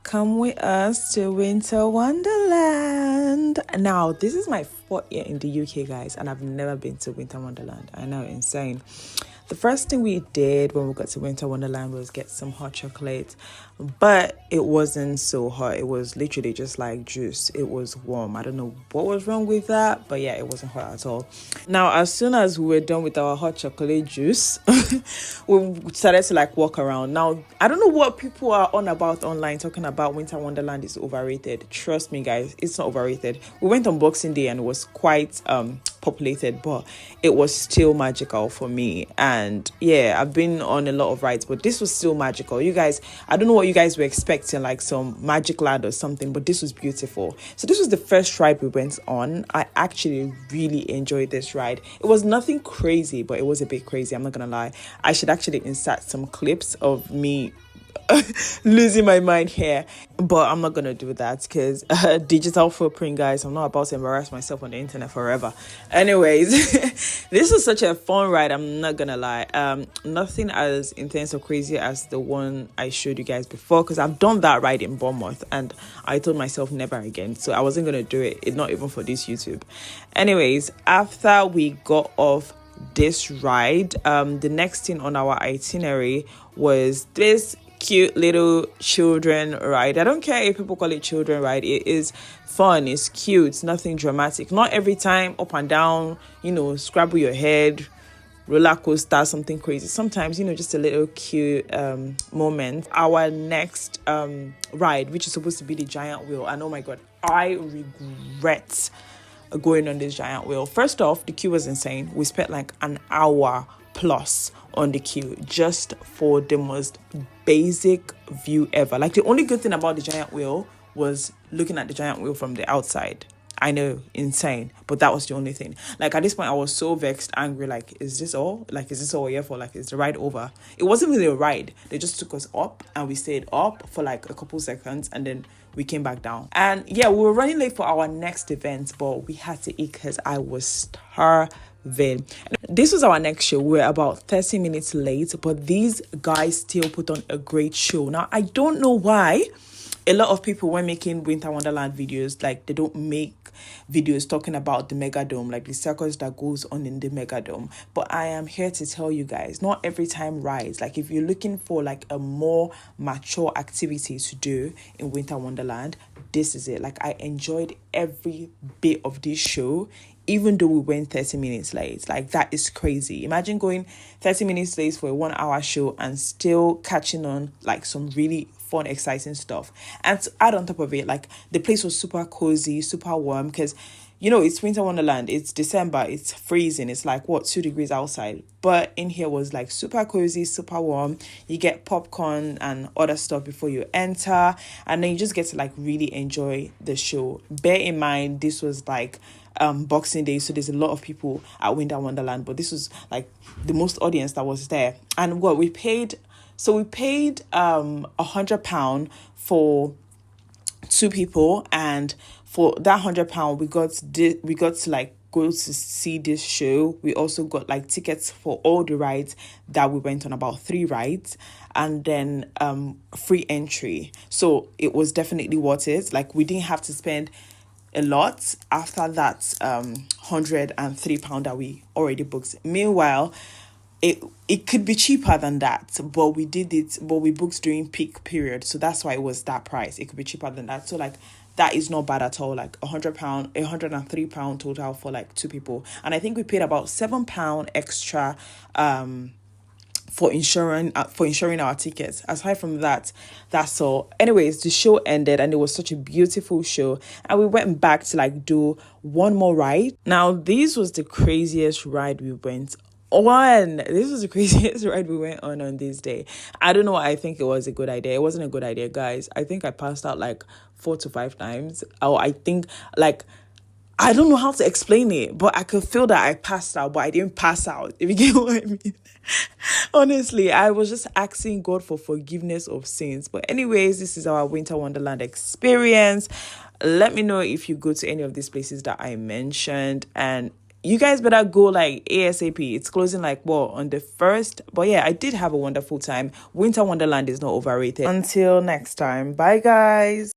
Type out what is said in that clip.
Come with us to Winter Wonderland. Now, this is my 4th year in the UK, guys, and I've never been to Winter Wonderland. I know, insane. The first thing we did when we got to Winter Wonderland was get some hot chocolate, but it wasn't so hot. It was literally just like juice. It was warm. I don't know what was wrong with that, but yeah, it wasn't hot at all. Now, as soon as we were done with our hot chocolate juice, we started to like walk around. Now, I don't know what people are on about online talking about Winter Wonderland is overrated. Trust me, guys, it's not overrated. We went on Boxing Day and it was quite populated, but it was still magical for me. And yeah, I've been on a lot of rides, but this was still magical. You guys, I don't know what you guys were expecting, like some magic land or something, but this was beautiful. So this was the first ride we went on. I actually really enjoyed this ride. It was nothing crazy, but it was a bit crazy, I'm not gonna lie. I should actually insert some clips of me losing my mind here, but I'm not gonna do that because digital footprint, guys. I'm not about to embarrass myself on the internet forever. Anyways, this was such a fun ride, I'm not gonna lie. Nothing as intense or crazy as the one I showed you guys before, because I've done that ride in Bournemouth and I told myself never again, so I wasn't gonna do it, not even for this YouTube. Anyways, after we got off this ride, the next thing on our itinerary was this cute little children ride. I don't care if people call it children ride. It is fun, it's cute, it's nothing dramatic. Not every time up and down, scrabble your head, roller coaster, something crazy. Sometimes, just a little cute moment. Our next ride, which is supposed to be the giant wheel, and oh my god, I regret going on this giant wheel. First off, the queue was insane. We spent like an hour plus on the queue just for the most basic view ever. Like, the only good thing about the giant wheel was looking at the giant wheel from the outside. I know, insane, but that was the only thing. Like, at this point I was so vexed, angry, like, is this all we're here for? Like, is the ride over? It wasn't really a ride. They just took us up and we stayed up for like a couple seconds and then we came back down. And yeah, we were running late for our next event, but we had to eat because I was starving. This was our next show. We were about 30 minutes late, but these guys still put on a great show. Now, I don't know why a lot of people, when making Winter Wonderland videos, like, they don't make videos talking about the Megadome, like the circus that goes on in the Megadome. But I am here to tell you guys, not every time rides. Like, if you're looking for like a more mature activity to do in Winter Wonderland, this is it. Like, I enjoyed every bit of this show, even though we went 30 minutes late. Like, that is crazy. Imagine going 30 minutes late for a 1-hour show and still catching on like some really fun, exciting stuff. And to add on top of it, like, the place was super cozy, super warm, because it's Winter Wonderland, it's December, it's freezing, it's like 2 degrees outside, but in here was like super cozy, super warm. You get popcorn and other stuff before you enter, and then you just get to like really enjoy the show. Bear in mind, this was like Boxing Day, so there's a lot of people at Winter Wonderland, but this was like the most audience that was there. And what we paid, so we paid £100 for 2 people, and for that £100 we got to like go to see this show. We also got like tickets for all the rides that we went on, about 3 rides, and then free entry. So it was definitely worth it. Like, we didn't have to spend a lot after that £103 that we already booked. Meanwhile, it could be cheaper than that, but we booked during peak period, so that's why it was that price. It could be cheaper than that, so like, that is not bad at all. Like, £103 total for like 2 people, and I think we paid about £7 extra for insuring our tickets. Aside from that, that's all. Anyways, the show ended and it was such a beautiful show, and we went back to like do one more ride. Now, this was the craziest ride we went on. This was the craziest ride we went on this day. I don't know why I think it was a good idea. It wasn't a good idea, guys. I think I passed out like 4 to 5 times. Oh, I think like I don't know how to explain it, but I could feel that I passed out, but I didn't pass out. If you get what I mean. Honestly, I was just asking God for forgiveness of sins. But anyways, this is our Winter Wonderland experience. Let me know if you go to any of these places that I mentioned, and you guys better go like ASAP. It's closing like what, on the 1st. But yeah, I did have a wonderful time. Winter Wonderland is not overrated. Until next time, bye guys.